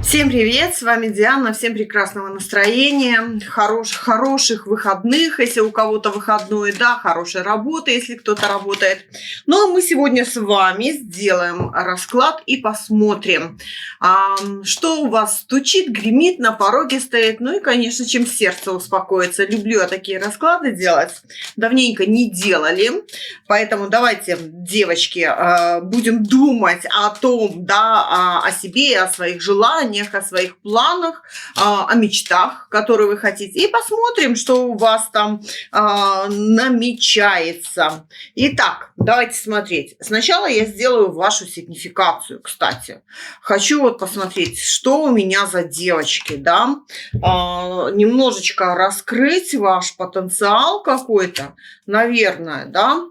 Всем привет, с вами Диана, всем прекрасного настроения, хороших выходных, если у кого-то выходной, да, хорошей работы, если кто-то работает. Ну, а мы сегодня с вами сделаем расклад и посмотрим, что у вас стучит, гремит, на пороге стоит, ну и, конечно, чем сердце успокоится. Люблю я такие расклады делать, давненько не делали, поэтому давайте, девочки, будем думать о том, да, о себе, о своих желаниях, о своих планах, о мечтах, которые вы хотите. И посмотрим, что у вас там намечается. Итак, давайте смотреть. Сначала я сделаю вашу сигнификацию, кстати. Хочу вот посмотреть, что у меня за девочки, да. Немножечко раскрыть ваш потенциал какой-то, наверное, да.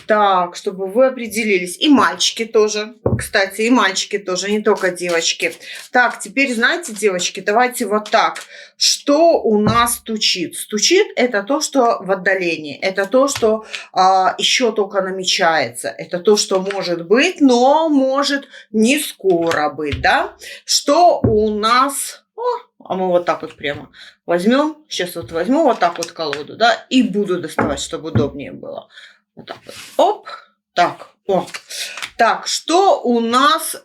Так, чтобы вы определились. И мальчики тоже. Кстати, и мальчики тоже, не только девочки. Так, теперь, знаете, девочки, давайте вот так. Что у нас стучит? Стучит – это то, что в отдалении. Это то, что еще только намечается. Это то, что может быть, но может не скоро быть, да? Что у нас... А мы вот так вот прямо возьмем. Сейчас вот возьму вот так вот колоду, да, и буду доставать, чтобы удобнее было. Вот так вот. Оп. Так. О. Так, что у нас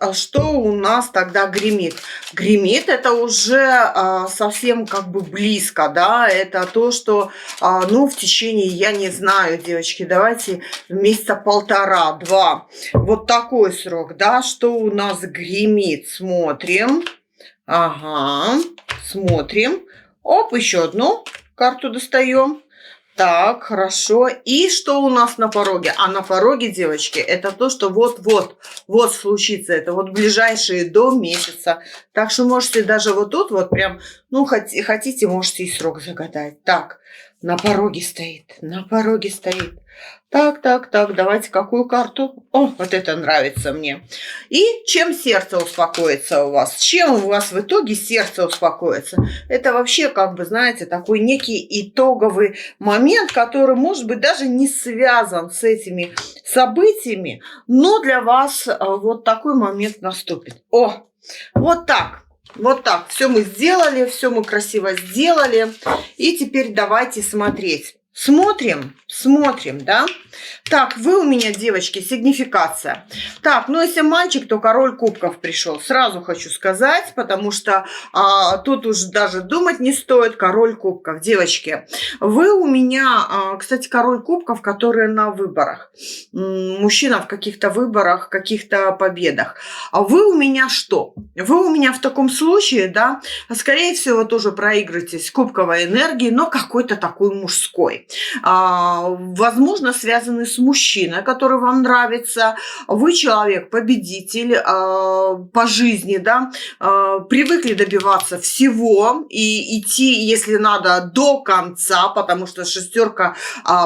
тогда гремит? Гремит – это уже совсем как бы близко, да, это то, что, ну, в течение, я не знаю, девочки, давайте месяца полтора-два, вот такой срок, да, что у нас гремит, смотрим, ага, смотрим, оп, еще одну карту достаем. Так, хорошо. И что у нас на пороге? А на пороге, девочки, это то, что вот случится. Это вот ближайшие до месяца. Так что можете даже вот тут вот прям, ну, хотите, можете и срок загадать. Так, на пороге стоит, на пороге стоит. Так, давайте какую карту? О, вот это нравится мне. И чем сердце успокоится у вас? Чем у вас в итоге сердце успокоится? Это вообще, как бы, знаете, такой некий итоговый момент, который, может быть, даже не связан с этими событиями, но для вас вот такой момент наступит. О, вот так. Вот так. Все мы сделали, все мы красиво сделали. И теперь давайте смотреть. Смотрим, да? Так, вы у меня, девочки, сигнификация. Так, ну если мальчик, то король кубков пришел. Сразу хочу сказать, потому что тут уж даже думать не стоит. Король кубков. Девочки, вы у меня, кстати, король кубков, который на выборах. Мужчина в каких-то выборах, каких-то победах. А вы у меня что? Вы у меня в таком случае, да, скорее всего, тоже проигрываетесь кубковой энергии, но какой-то такой мужской. Возможно, связаны с мужчиной, который вам нравится. Вы человек-победитель по жизни, да, привыкли добиваться всего и идти, если надо, до конца, потому что шестерка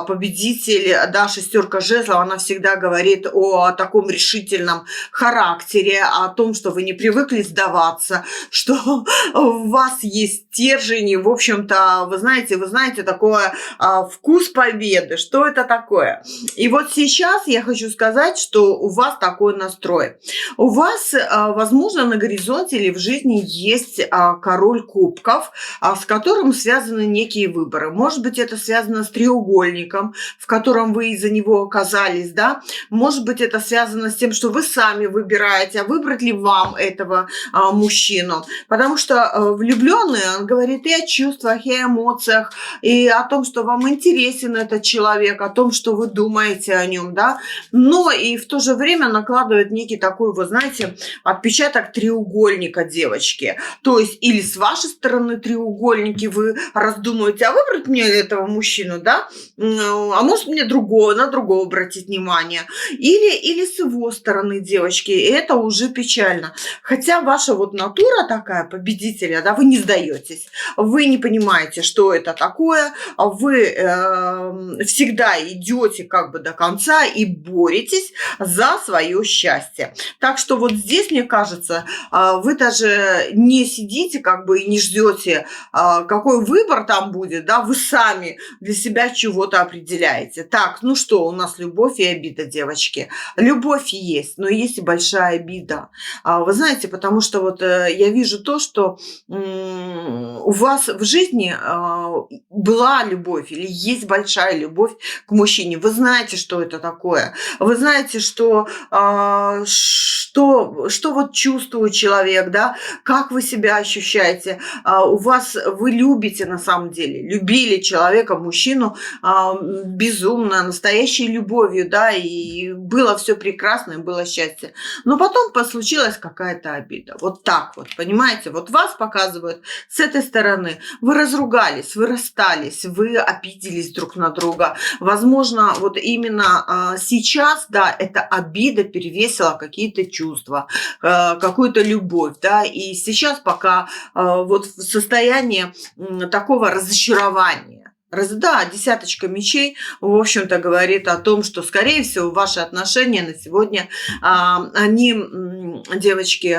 победитель, да, шестерка жезлов, она всегда говорит о таком решительном характере, о том, что вы не привыкли сдаваться, что у вас есть стержень, в общем-то, вы знаете такое вкус победы, что это такое. И вот сейчас я хочу сказать, что у вас такой настрой. У вас, возможно, на горизонте или в жизни есть король кубков, с которым связаны некие выборы. Может быть, это связано с треугольником, в котором вы из-за него оказались, да? Может быть, это связано с тем, что вы сами выбираете, а выбрать ли вам этого мужчину. Потому что влюбленный, он говорит и о чувствах, и о эмоциях, и о том, что вам интересен этот человек, о том, что вы думаете о нем, да, но и в то же время накладывает некий такой, вы знаете, отпечаток треугольника, девочки. То есть или с вашей стороны треугольники, вы раздумываете, а выбрать мне этого мужчину, да, а может мне на другого обратить внимание, или с его стороны, девочки, и это уже печально. Хотя ваша вот натура такая, победителя, да, вы не сдаетесь, вы не понимаете, что это такое, вы всегда идете как бы до конца и боретесь за свое счастье. Так что вот здесь, мне кажется, вы даже не сидите как бы и не ждете, какой выбор там будет, да, вы сами для себя чего-то определяете. Так, ну что, у нас любовь и обида, девочки. Любовь есть, но есть и большая обида. Вы знаете, потому что вот я вижу то, что у вас в жизни была любовь или есть большая любовь к мужчине. Вы знаете, что это такое. Вы знаете, что вот чувствует человек, да, как вы себя ощущаете. Вы любите на самом деле, любили человека, мужчину безумно, настоящей любовью, да, и было все прекрасно, и было счастье. Но потом случилась какая-то обида. Вот так вот, понимаете? Вот вас показывают с этой стороны. Вы разругались, вы расстались, вы обиделись друг на друга. Возможно, вот именно сейчас, да, эта обида перевесила какие-то чувства, какую-то любовь, да, и сейчас пока вот в состоянии такого разочарования. Да, десяточка мечей, в общем-то, говорит о том, что, скорее всего, ваши отношения на сегодня, они, девочки,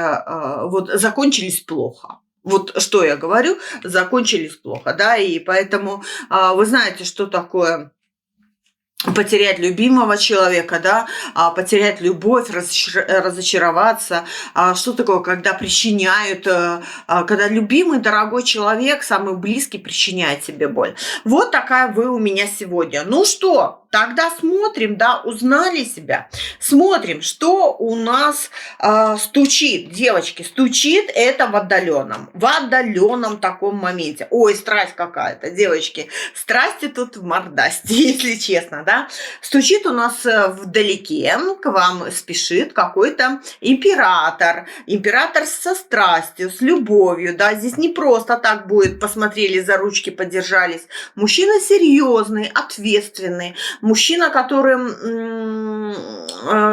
вот закончились плохо. Вот что я говорю, закончились плохо, да, и поэтому вы знаете, что такое потерять любимого человека, да, потерять любовь, разочароваться. Что такое, когда причиняют, когда любимый, дорогой человек, самый близкий, причиняет себе боль. Вот такая вы у меня сегодня. Ну что, тогда смотрим, да, узнали себя. Смотрим, что у нас стучит, девочки, стучит это в отдаленном таком моменте. Ой, страсть какая-то, девочки, страсти тут в мордасти, если честно, да. Стучит у нас вдалеке, к вам спешит какой-то император со страстью, с любовью, да, здесь не просто так будет, посмотрели за ручки, подержались. Мужчина серьезный, ответственный, мужчина, который,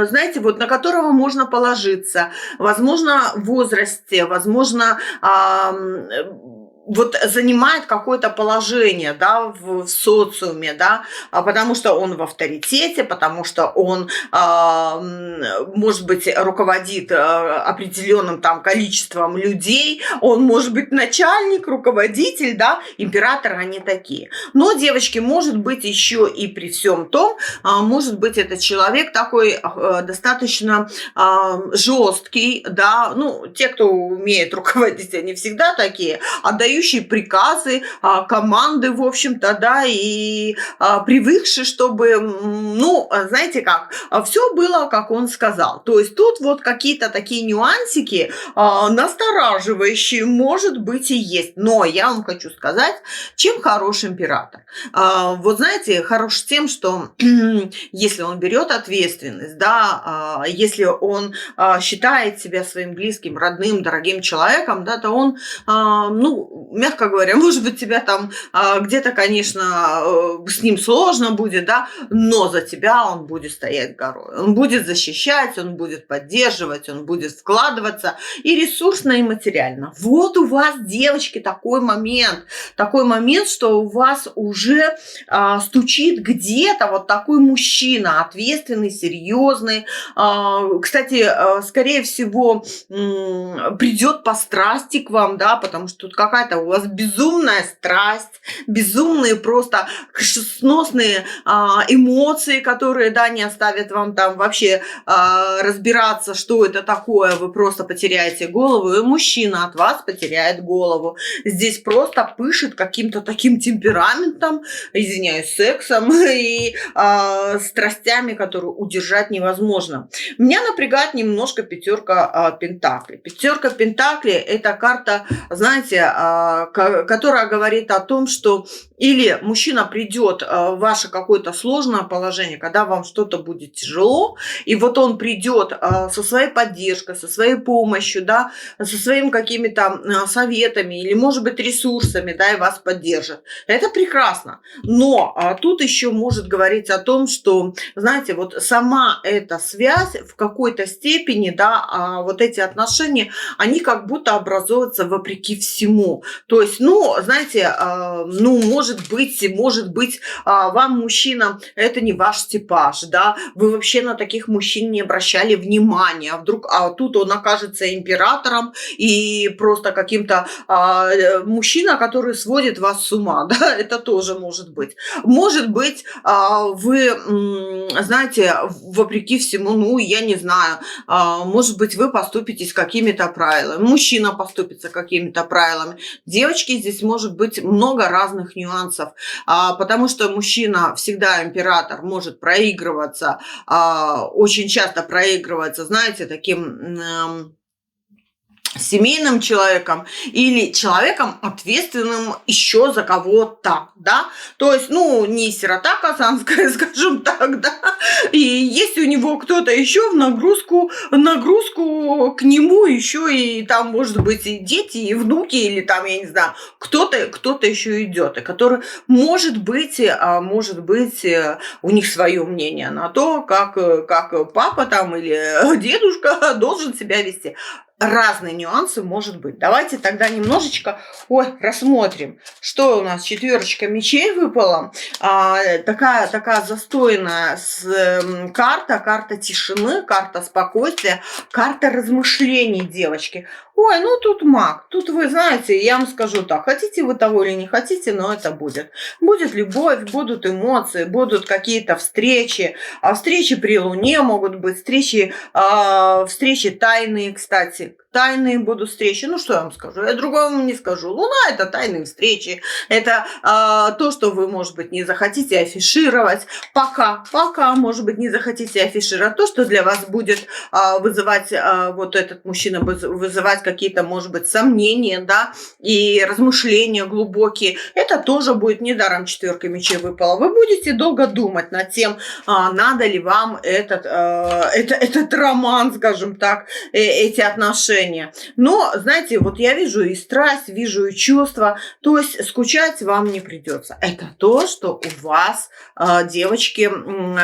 знаете, вот на которого можно положиться, возможно, в возрасте, возможно, вот занимает какое-то положение, да, в социуме, да, потому что он в авторитете, потому что он, может быть, руководит определенным там количеством людей, он может быть начальник, руководитель, да, императоры они такие. Но, девочки, может быть еще и при всем том, может быть, этот человек такой достаточно жесткий, да, ну, те, кто умеет руководить, они всегда такие, отдающие приказы, команды, в общем-то, да, и привыкшие, чтобы, ну, знаете как, все было, как он сказал. То есть тут вот какие-то такие нюансики настораживающие, может быть, и есть. Но я вам хочу сказать, чем хорош император. Вот знаете, хорош тем, что если он берет ответственность, да, если он считает себя своим близким, родным, дорогим человеком, да, то он, ну, мягко говоря, может быть, тебя там где-то, конечно, с ним сложно будет, да, но за тебя он будет стоять горой. Он будет защищать, он будет поддерживать, он будет вкладываться и ресурсно, и материально. Вот у вас, девочки, такой момент, что у вас уже стучит где-то вот такой мужчина, ответственный, серьезный. Кстати, скорее всего, придет по страсти к вам, да, потому что тут какая-то у вас безумная страсть, безумные просто крышесносные эмоции, которые, да, не оставят вам там вообще разбираться, что это такое, вы просто потеряете голову, и мужчина от вас потеряет голову. Здесь просто пышет каким-то таким темпераментом, извиняюсь, сексом и страстями, которые удержать невозможно. Меня напрягает немножко пятерка пентаклей. Пятерка пентаклей – это карта, знаете, которая говорит о том, что или мужчина придет в ваше какое-то сложное положение, когда вам что-то будет тяжело, и вот он придет со своей поддержкой, со своей помощью, да, со своими какими-то советами или, может быть, ресурсами, да, и вас поддержит. Это прекрасно. Но тут еще может говорить о том, что, знаете, вот сама эта связь в какой-то степени, да, вот эти отношения, они как будто образуются вопреки всему. То есть, ну, знаете, ну, может быть, вам мужчина, это не ваш типаж, да, вы вообще на таких мужчин не обращали внимания, а тут он окажется императором и просто каким-то мужчина, который сводит вас с ума, да, это тоже может быть. Может быть, вы, знаете, вопреки всему, ну, я не знаю, может быть, вы поступитесь какими-то правилами, мужчина поступится какими-то правилами. Девочки, здесь может быть много разных нюансов, потому что мужчина всегда император может проигрываться, очень часто проигрывается, знаете, таким семейным человеком или человеком, ответственным еще за кого-то, да, то есть, ну, не сирота казанская, скажем так, да, и есть у него кто-то еще в нагрузку к нему еще и там, может быть, и дети, и внуки, или там, я не знаю, кто-то еще идет, и который, может быть, у них свое мнение на то, как папа там или дедушка должен себя вести. Разные нюансы может быть. Давайте тогда немножечко рассмотрим, что у нас четверочка мечей выпала. Такая застойная карта тишины, карта спокойствия, карта размышлений, девочки. Ой, ну тут маг, тут вы знаете, я вам скажу так, хотите вы того или не хотите, но это будет. Будет любовь, будут эмоции, будут какие-то встречи, встречи при луне могут быть, встречи тайные, кстати. Тайные будут встречи. Ну, что я вам скажу? Я другого вам не скажу. Луна – это тайные встречи. Это то, что вы, может быть, не захотите афишировать. Пока, может быть, не захотите афишировать. То, что для вас будет вызывать, вот этот мужчина вызывать какие-то, может быть, сомнения, да, и размышления глубокие. Это тоже будет, недаром четверка мечей выпала. Вы будете долго думать над тем, надо ли вам этот роман, скажем так, эти отношения. Но, знаете, вот я вижу и страсть, вижу и чувства, то есть скучать вам не придется. Это то, что у вас, девочки,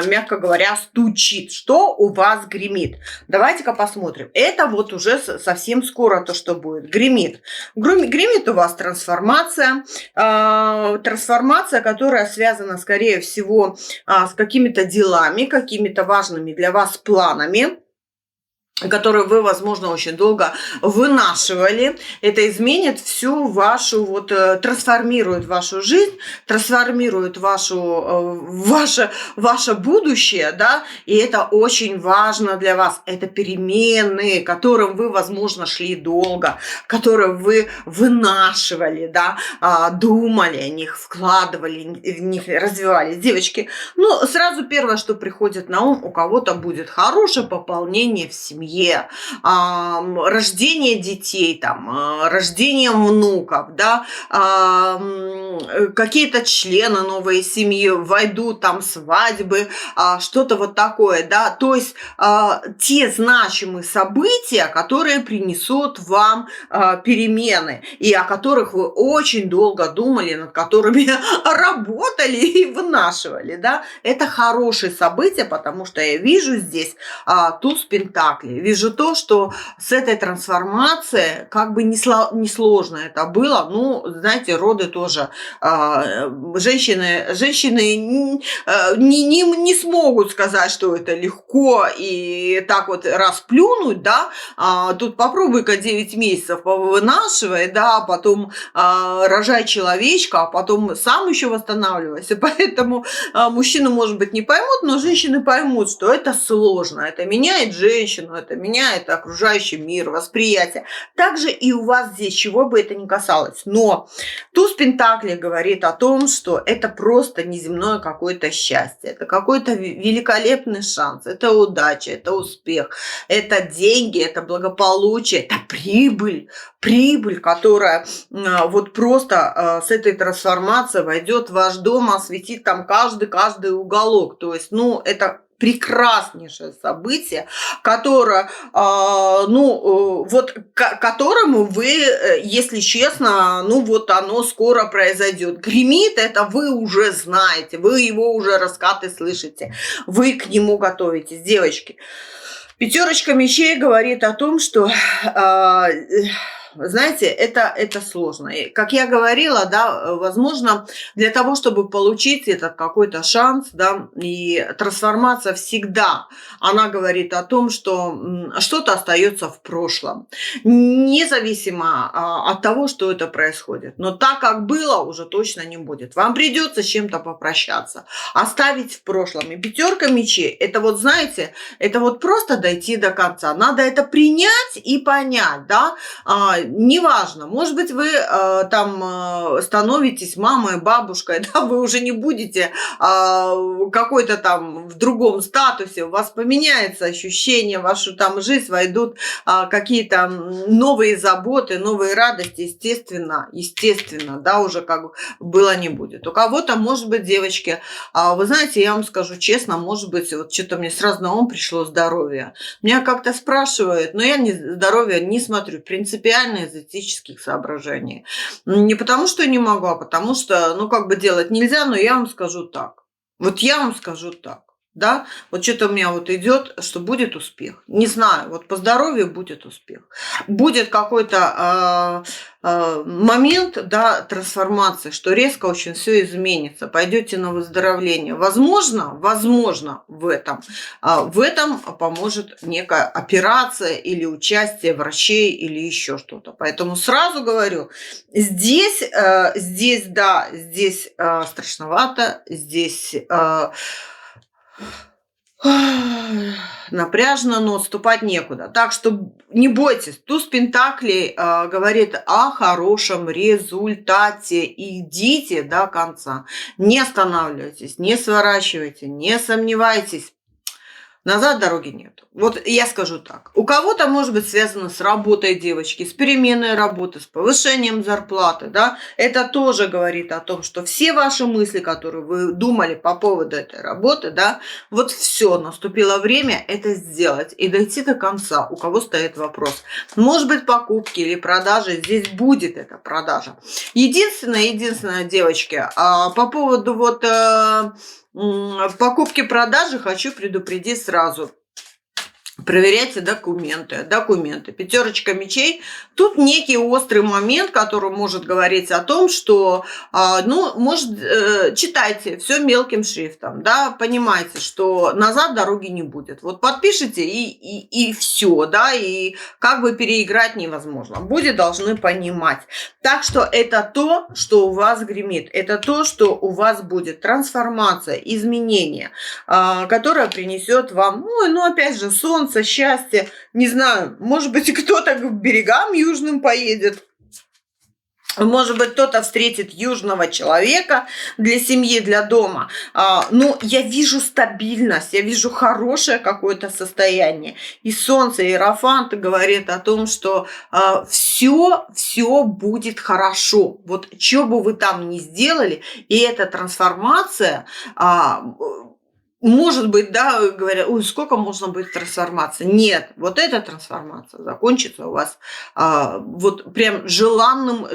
мягко говоря, стучит, что у вас гремит. Давайте-ка посмотрим. Это вот уже совсем скоро то, что будет. Гремит. Гремит у вас трансформация, которая связана, скорее всего, с какими-то делами, какими-то важными для вас планами, которые вы, возможно, очень долго вынашивали. Это изменит всю вашу, трансформирует вашу жизнь, трансформирует ваше будущее, да, и это очень важно для вас. Это перемены, к которым вы, возможно, шли долго, которые вы вынашивали, да, думали о них, вкладывали в них, развивались. Девочки, ну, сразу первое, что приходит на ум, у кого-то будет хорошее пополнение в семье, рождение детей, там, рождение внуков, да, какие-то члены новой семьи войдут, там, свадьбы, что-то вот такое, да, то есть те значимые события, которые принесут вам перемены, и о которых вы очень долго думали, над которыми работали и вынашивали, да, это хорошие события, потому что я вижу здесь туз пентаклей. Вижу то, что с этой трансформацией как бы несложно это было. Ну, знаете, роды тоже. Женщины не смогут сказать, что это легко и так вот расплюнуть, да. Тут попробуй-ка 9 месяцев повынашивай, да, потом рожай человечка, а потом сам еще восстанавливайся. Поэтому мужчины, может быть, не поймут, но женщины поймут, что это сложно. Это меняет женщину, это меняет окружающий мир, восприятие. Также и у вас здесь, чего бы это ни касалось. Но туз пентаклей говорит о том, что это просто неземное какое-то счастье, это какой-то великолепный шанс, это удача, это успех, это деньги, это благополучие, это прибыль, которая вот просто с этой трансформацией войдет в ваш дом, осветит там каждый уголок. То есть, ну, это прекраснейшее событие, которое, которому вы, если честно, ну вот оно скоро произойдет. Гремит, это вы уже знаете, вы его уже раскаты слышите, вы к нему готовитесь, девочки. Пятерочка мечей говорит о том, что знаете, это сложно. И, как я говорила, да, возможно, для того, чтобы получить этот какой-то шанс, да, и трансформация всегда, она говорит о том, что что-то остается в прошлом, независимо от того, что это происходит. Но так, как было, уже точно не будет. Вам придется с чем-то попрощаться, оставить в прошлом. И пятерка мечей, это вот, знаете, это вот просто дойти до конца. Надо это принять и понять, да, неважно, может быть, вы там становитесь мамой, бабушкой, да, вы уже не будете какой-то там в другом статусе, у вас поменяется ощущение, в вашу там жизнь войдут какие-то новые заботы, новые радости, естественно, да, уже как было не будет. У кого-то, может быть, девочки, вы знаете, я вам скажу честно, может быть, вот что-то мне сразу на ум пришло здоровье. Меня как-то спрашивают, но я здоровье не смотрю, принципиально из этических соображений. Не потому, что не могу, а потому что, ну, как бы делать нельзя, но я вам скажу так. Вот я вам скажу так. Да, вот что-то у меня вот идет, что будет успех. Не знаю, вот по здоровью будет успех. Будет какой-то момент, да, трансформации, что резко очень все изменится, пойдете на выздоровление. Возможно, в этом поможет некая операция или участие врачей или еще что-то. Поэтому сразу говорю, здесь страшновато, здесь напряжно, но отступать некуда. Так что не бойтесь. Туз Пентаклей говорит о хорошем результате. Идите до конца. Не останавливайтесь, не сворачивайте, не сомневайтесь. Назад дороги нет. Вот я скажу так. У кого-то может быть связано с работой девочки, с переменой работы, с повышением зарплаты. Да? Это тоже говорит о том, что все ваши мысли, которые вы думали по поводу этой работы, да, вот все, наступило время это сделать и дойти до конца. У кого стоит вопрос. Может быть, покупки или продажи, здесь будет эта продажа. Единственное, девочки, по поводу вот покупки-продажи хочу предупредить сразу. Проверяйте документы. Пятерочка мечей. Тут некий острый момент, который может говорить о том, что, читайте все мелким шрифтом, да, понимаете, что назад дороги не будет. Вот подпишите и все, да, и как бы переиграть невозможно. Должны понимать. Так что это то, что у вас гремит, это то, что у вас будет трансформация, изменение, которое принесет вам, опять же, солнце, счастье, не знаю, может быть, кто-то к берегам южным поедет, может быть, кто-то встретит южного человека для семьи, для дома. Но я вижу стабильность, я вижу хорошее какое-то состояние. И солнце, и иерофант говорит о том, что все будет хорошо. Вот что бы вы там ни сделали, и эта трансформация... Может быть, да, говорят, сколько можно быть трансформации? Нет, вот эта трансформация закончится у вас вот прям желанным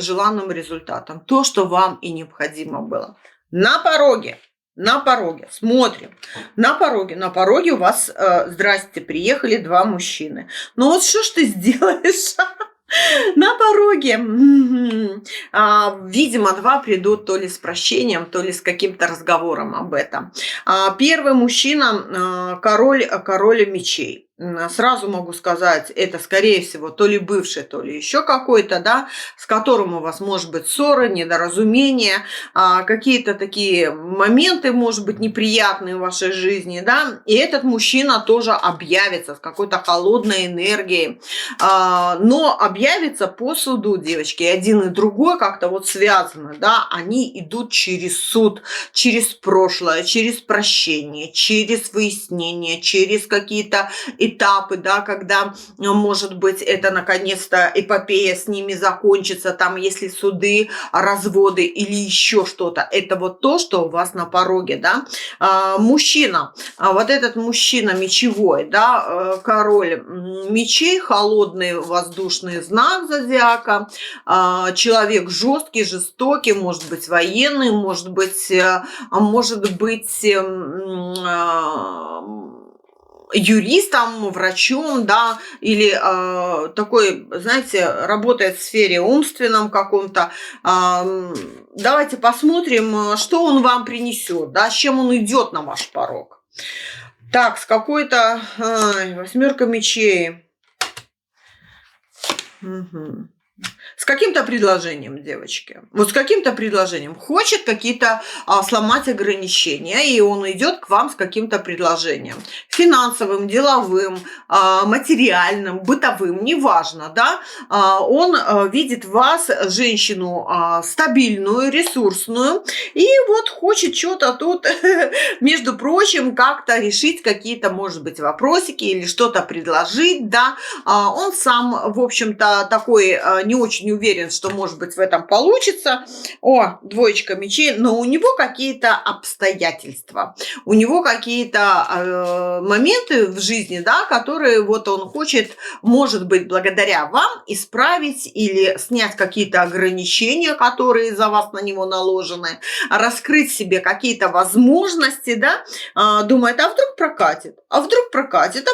результатом. То, что вам и необходимо было. На пороге, смотрим. На пороге у вас, здрасте, приехали два мужчины. Ну вот что ж ты сделаешь? На пороге, видимо, два придут то ли с прощением, то ли с каким-то разговором об этом. Первый мужчина, король мечей. Сразу могу сказать, это, скорее всего, то ли бывший, то ли еще какой-то, да, с которым у вас может быть ссоры, недоразумения, какие-то такие моменты, может быть, неприятные в вашей жизни, да, и этот мужчина тоже объявится с какой-то холодной энергией, но объявится по суду, девочки, и один и другой как-то вот связаны, да, они идут через суд, через прошлое, через прощение, через выяснение, через какие-то этапы, да, когда, может быть, это наконец-то эпопея с ними закончится, там, если суды, разводы или еще что-то. Это вот то, что у вас на пороге, да. Мужчина, вот этот мужчина мечевой, да, король мечей, холодный воздушный знак зодиака, человек жесткий, жестокий, может быть, военный, может быть, юристом, врачом, да, или такой, знаете, работает в сфере умственном каком-то. Давайте посмотрим, что он вам принесет, да, с чем он идет на ваш порог. Так, с какой-то 8 мечей. Угу. С каким-то предложением, девочки. Вот с каким-то предложением. Хочет какие-то сломать ограничения, и он идет к вам с каким-то предложением. Финансовым, деловым, материальным, бытовым, неважно, да. Он видит вас, женщину, стабильную, ресурсную, и вот хочет что-то тут, между прочим, как-то решить какие-то, может быть, вопросики или что-то предложить, да. Он сам, в общем-то, такой не очень уверен, что, может быть, в этом получится. О, 2 мечей, но у него какие-то обстоятельства, у него какие-то моменты в жизни, да, которые вот он хочет, может быть, благодаря вам исправить или снять какие-то ограничения, которые за вас на него наложены, раскрыть себе какие-то возможности, да, думает, а вдруг прокатит, а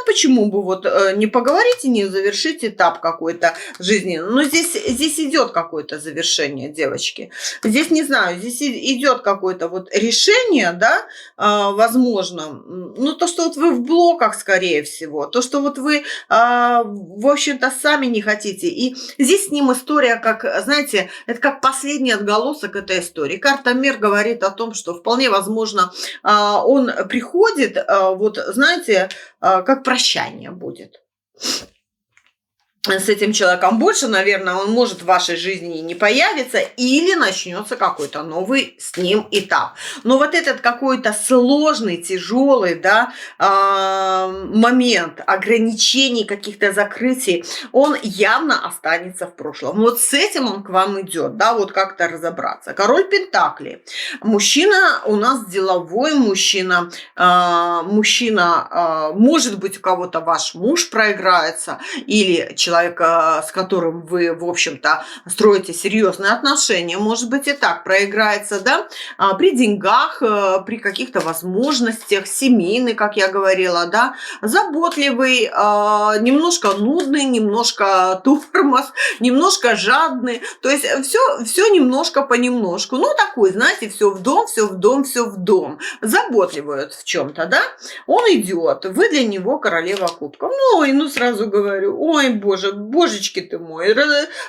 почему бы вот не поговорить и не завершить этап какой-то жизни. Но здесь идет какое-то завершение, девочки. Здесь, не знаю, здесь идет какое-то вот решение, да, возможно. Ну, то, что вот вы в блоках, скорее всего, то, что вот вы, в общем-то, сами не хотите. И здесь с ним история, как, знаете, это как последний отголосок этой истории. Карта Мир говорит о том, что вполне возможно, он приходит, вот, знаете, как прощание будет с этим человеком. Больше, наверное, он может в вашей жизни не появиться, или начнется какой-то новый с ним этап. Но вот этот какой-то сложный, тяжелый, да, момент ограничений, каких-то закрытий, он явно останется в прошлом. Вот с этим он к вам идет, да, вот как-то разобраться. Король Пентаклей. Мужчина у нас деловой, мужчина, может быть, у кого-то ваш муж проиграется, или человек, с которым вы, в общем-то, строите серьезные отношения, может быть, и так проиграется, да, при деньгах, при каких-то возможностях, семейный, как я говорила, да, заботливый, немножко нудный, немножко тормоз, немножко жадный, то есть все немножко понемножку, ну, такой, знаете, все в дом, все в дом, все в дом, заботливый в чем-то, да, он идет, вы для него королева кубков, ну, сразу говорю, ой, божечки ты мой,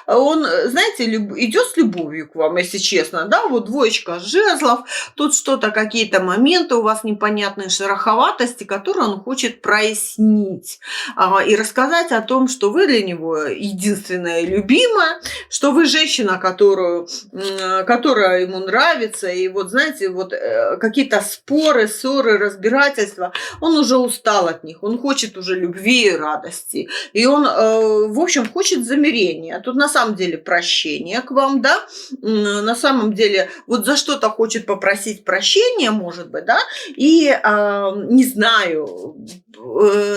он, знаете, идет с любовью к вам, если честно, да, вот 2 жезлов, тут что-то, какие-то моменты у вас непонятные, шероховатости, которые он хочет прояснить и рассказать о том, что вы для него единственная любимая, что вы женщина, которая ему нравится, и вот, знаете, вот какие-то споры, ссоры, разбирательства, он уже устал от них, он хочет уже любви и радости, и он, в общем, хочет замирения. Тут на самом деле прощения к вам, да, на самом деле вот за что-то хочет попросить прощения, может быть, да, и, не знаю,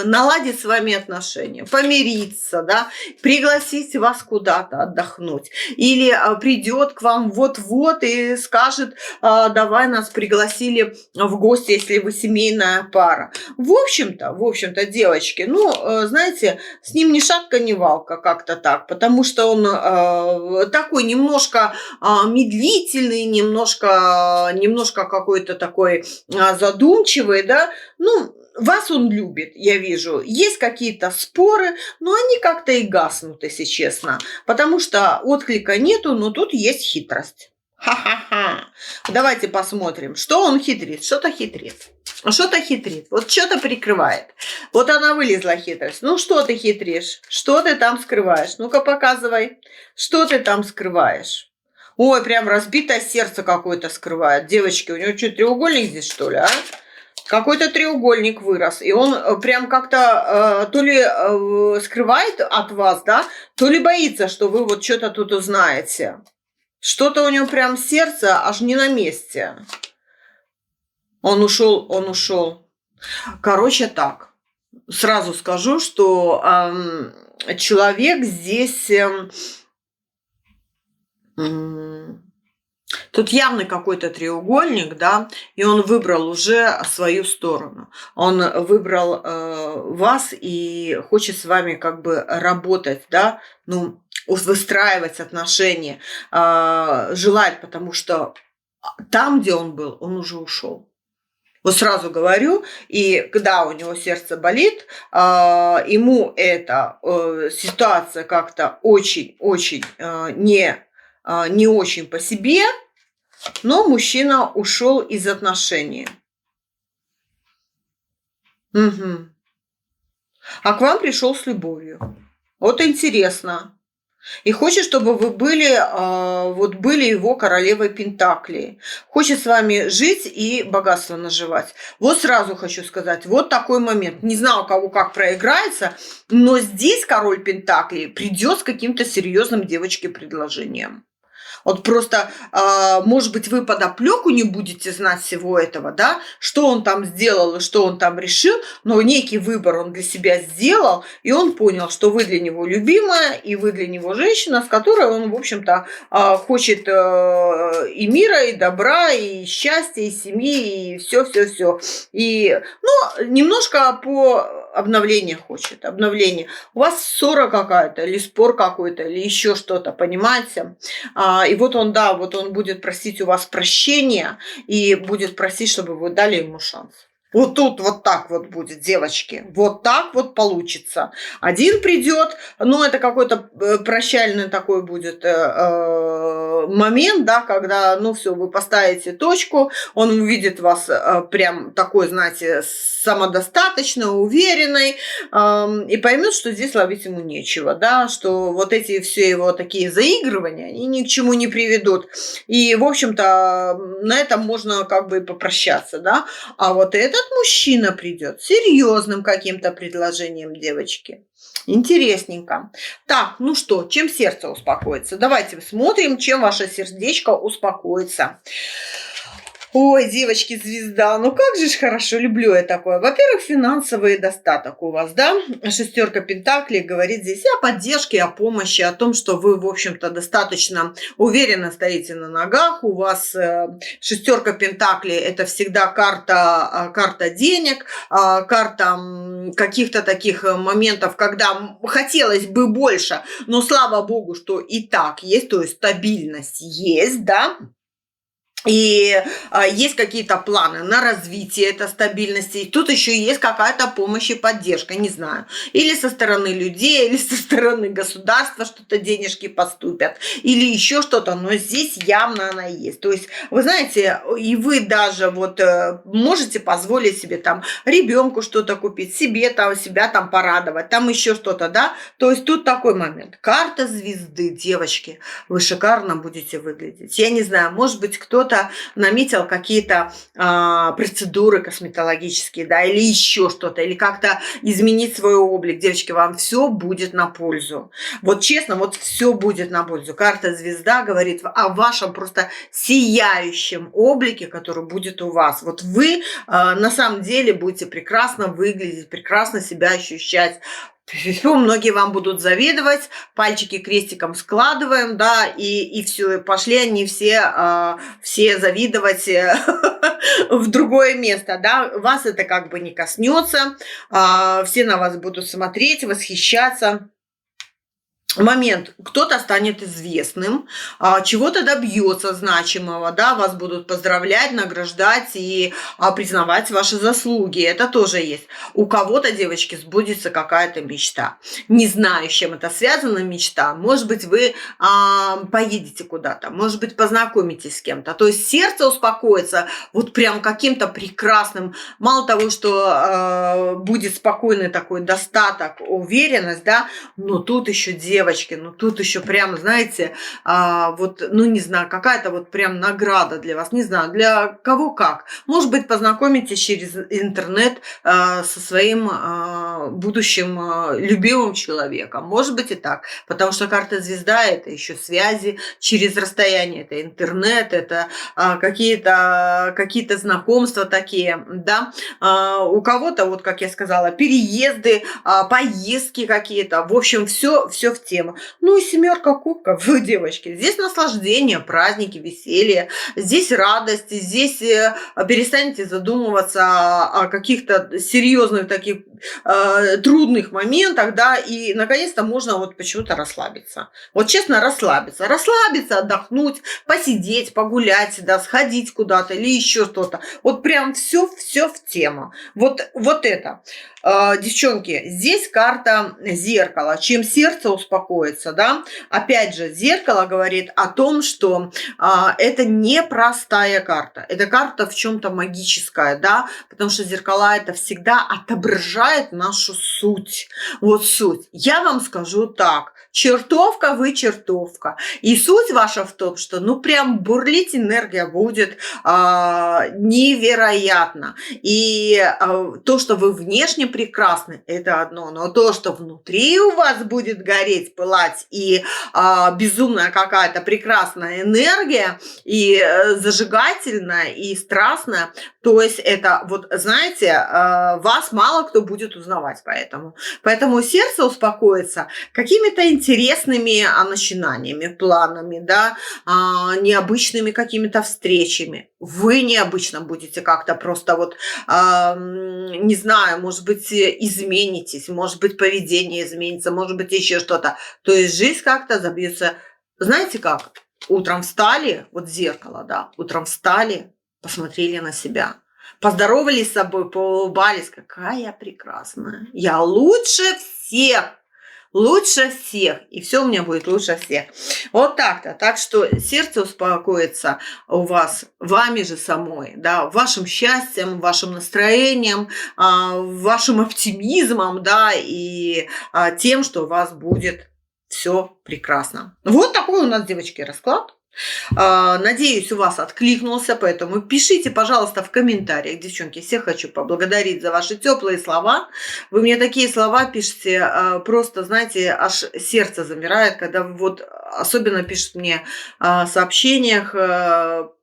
наладить с вами отношения, помириться, да, пригласить вас куда-то отдохнуть, или придет к вам вот-вот и скажет, давай, нас пригласили в гости, если вы семейная пара. В общем-то, девочки, ну, знаете, с ним ни шатка, ни валка, как-то так, потому что он такой немножко медлительный, немножко какой-то такой задумчивый, да, ну, вас он любит, я вижу. Есть какие-то споры, но они как-то и гаснут, если честно, потому что отклика нету, но тут есть хитрость. Ха-ха-ха. Давайте посмотрим, что он хитрит, что-то хитрит. Что-то хитрит, вот что-то прикрывает. Вот она вылезла, хитрость. Ну, что ты хитришь? Что ты там скрываешь? Ну-ка, показывай. Что ты там скрываешь? Ой, прям разбитое сердце какое-то скрывает. Девочки, у него что, треугольник здесь, что ли, а? Какой-то треугольник вырос, и он прям как-то то ли скрывает от вас, да, то ли боится, что вы вот что-то тут узнаете. Что-то у него прям сердце аж не на месте. Он ушел. Короче, так. Сразу скажу, что человек здесь Тут явный какой-то треугольник, да, и он выбрал уже свою сторону. Он выбрал вас и хочет с вами как бы работать, да, ну, выстраивать отношения, желает, потому что там, где он был, он уже ушел. Вот сразу говорю, и когда у него сердце болит, ему эта ситуация как-то очень-очень не очень по себе, но мужчина ушел из отношений. Мгм. А к вам пришел с любовью. Вот интересно. И хочет, чтобы вы были, вот были его королевой Пентаклей. Хочет с вами жить и богатство наживать. Вот сразу хочу сказать, вот такой момент. Не знаю, у кого как проиграется, но здесь король Пентаклей придет с каким-то серьезным девочке предложением. Вот просто, может быть, вы подоплеку не будете знать всего этого, да, что он там сделал и что он там решил, но некий выбор он для себя сделал, и он понял, что вы для него любимая, и вы для него женщина, с которой он, в общем-то, хочет и мира, и добра, и счастья, и семьи, и все-все-все. И, ну, немножко по обновлению хочет, обновление. У вас ссора какая-то, или спор какой-то, или еще что-то, понимаете? И вот он, да, вот он будет просить у вас прощения и будет просить, чтобы вы дали ему шанс. Вот тут вот так вот будет, девочки. Вот так вот получится. Один придет, ну, это какой-то прощальный такой будет момент, да, когда, ну, все, вы поставите точку, он увидит вас прям такой, знаете, самодостаточной, уверенной, и поймет, что здесь ловить ему нечего, да, что вот эти все его такие заигрывания, они ни к чему не приведут. И, в общем-то, на этом можно как бы и попрощаться, да. А вот этот мужчина придет с серьезным каким-то предложением, девочки. Интересненько. Так, ну что, чем сердце успокоится? Давайте смотрим, чем ваше сердечко успокоится. Ой, девочки, звезда, ну как же ж хорошо, люблю я такое. Во-первых, финансовый достаток у вас, да? Шестерка Пентаклей говорит здесь и о поддержке, и о помощи, о том, что вы, в общем-то, достаточно уверенно стоите на ногах. У вас шестерка Пентаклей – это всегда карта денег, карта каких-то таких моментов, когда хотелось бы больше, но слава богу, что и так есть, то есть стабильность есть, да? И есть какие-то планы на развитие этой стабильности. И тут еще есть какая-то помощь и поддержка, не знаю. Или со стороны людей, или со стороны государства что-то денежки поступят, или еще что-то. Но здесь явно она есть. То есть, вы знаете, и вы даже вот можете позволить себе там ребенку что-то купить, себе там, себя там порадовать, там еще что-то, да. То есть тут такой момент. Карта звезды, девочки, вы шикарно будете выглядеть. Я не знаю, может быть, кто-то наметил какие-то процедуры косметологические, да, или еще что-то, или как-то изменить свой облик. Девочки, вам все будет на пользу. Вот честно, вот все будет на пользу. Карта звезда говорит о вашем просто сияющем облике, который будет у вас. Вот вы на самом деле будете прекрасно выглядеть, прекрасно себя ощущать. Многие вам будут завидовать, пальчики крестиком складываем, да, и все, пошли они все завидовать в другое место, да, вас это как бы не коснется, все на вас будут смотреть, восхищаться. Момент, кто-то станет известным, чего-то добьется значимого, да, вас будут поздравлять, награждать и признавать ваши заслуги, это тоже есть. У кого-то, девочки, сбудется какая-то мечта. Не знаю, с чем это связано, мечта. Может быть, вы поедете куда-то, может быть, познакомитесь с кем-то. То есть сердце успокоится вот прям каким-то прекрасным, мало того, что будет спокойный такой достаток, уверенность, да, но тут еще девочки, ну тут еще прям, знаете, вот, ну не знаю, какая-то вот прям награда для вас, не знаю, для кого как. Может быть, познакомитесь через интернет со своим будущим любимым человеком. Может быть и так, потому что карта звезда – это еще связи через расстояние, это интернет, это какие-то знакомства такие, да. У кого-то, вот как я сказала, переезды, поездки какие-то, в общем, все в тема. Ну и семерка кубков, девочки. Здесь наслаждение, праздники, веселье, здесь радость, здесь перестанете задумываться о каких-то серьезных таких трудных моментах, да, и наконец-то можно вот почему-то расслабиться. Вот честно, расслабиться, отдохнуть, посидеть, погулять, да, сходить куда-то или еще что-то. Вот прям все в тему. Вот это. Девчонки, здесь карта зеркала. Чем сердце успокоится, да? Опять же, зеркало говорит о том, что это непростая карта. Это карта в чем-то магическая, да? Потому что зеркала это всегда отображает нашу суть. Вот суть. Я вам скажу так. Чертовка вы чертовка. И суть ваша в том, что ну прям бурлить энергия будет невероятно. И то, что вы внешне прекрасны, это одно. Но то, что внутри у вас будет гореть, пылать и безумная какая-то прекрасная энергия, и зажигательная, и страстная, то есть это, вот знаете, вас мало кто будет узнавать поэтому. Поэтому сердце успокоится какими-то интересными начинаниями, планами, да, необычными какими-то встречами. Вы необычно будете как-то просто вот, не знаю, может быть, изменитесь, может быть, поведение изменится, может быть, еще что-то. То есть жизнь как-то забьется. Знаете как? Утром встали, вот зеркало, да, утром встали, посмотрели на себя, поздоровались с собой, поулыбались. Какая я прекрасная. Я лучше всех. Лучше всех. И все у меня будет лучше всех. Вот так-то. Так что сердце успокоится у вас вами же самой, да, вашим счастьем, вашим настроением, вашим оптимизмом, да, и тем, что у вас будет все прекрасно. Вот такой у нас, девочки, расклад. Надеюсь, у вас откликнулся, поэтому пишите, пожалуйста, в комментариях, девчонки. Всех хочу поблагодарить за ваши теплые слова. Вы мне такие слова пишете, просто, знаете, аж сердце замирает, когда вы вот особенно пишут мне в сообщениях,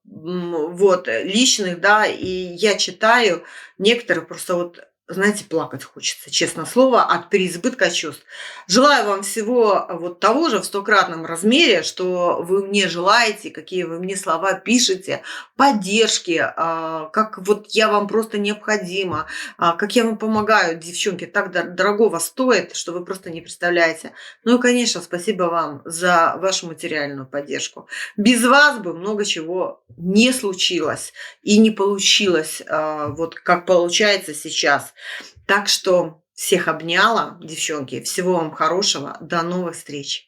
вот, личных, да, и я читаю, некоторые просто вот, знаете, плакать хочется, честное слово, от переизбытка чувств. Желаю вам всего вот того же в стократном размере, что вы мне желаете, какие вы мне слова пишете, поддержки, как вот я вам просто необходима, как я вам помогаю, девчонки, так дорогого стоит, что вы просто не представляете. Ну и, конечно, спасибо вам за вашу материальную поддержку. Без вас бы много чего не случилось и не получилось, вот как получается сейчас. Так что всех обняла, девчонки. Всего вам хорошего. До новых встреч.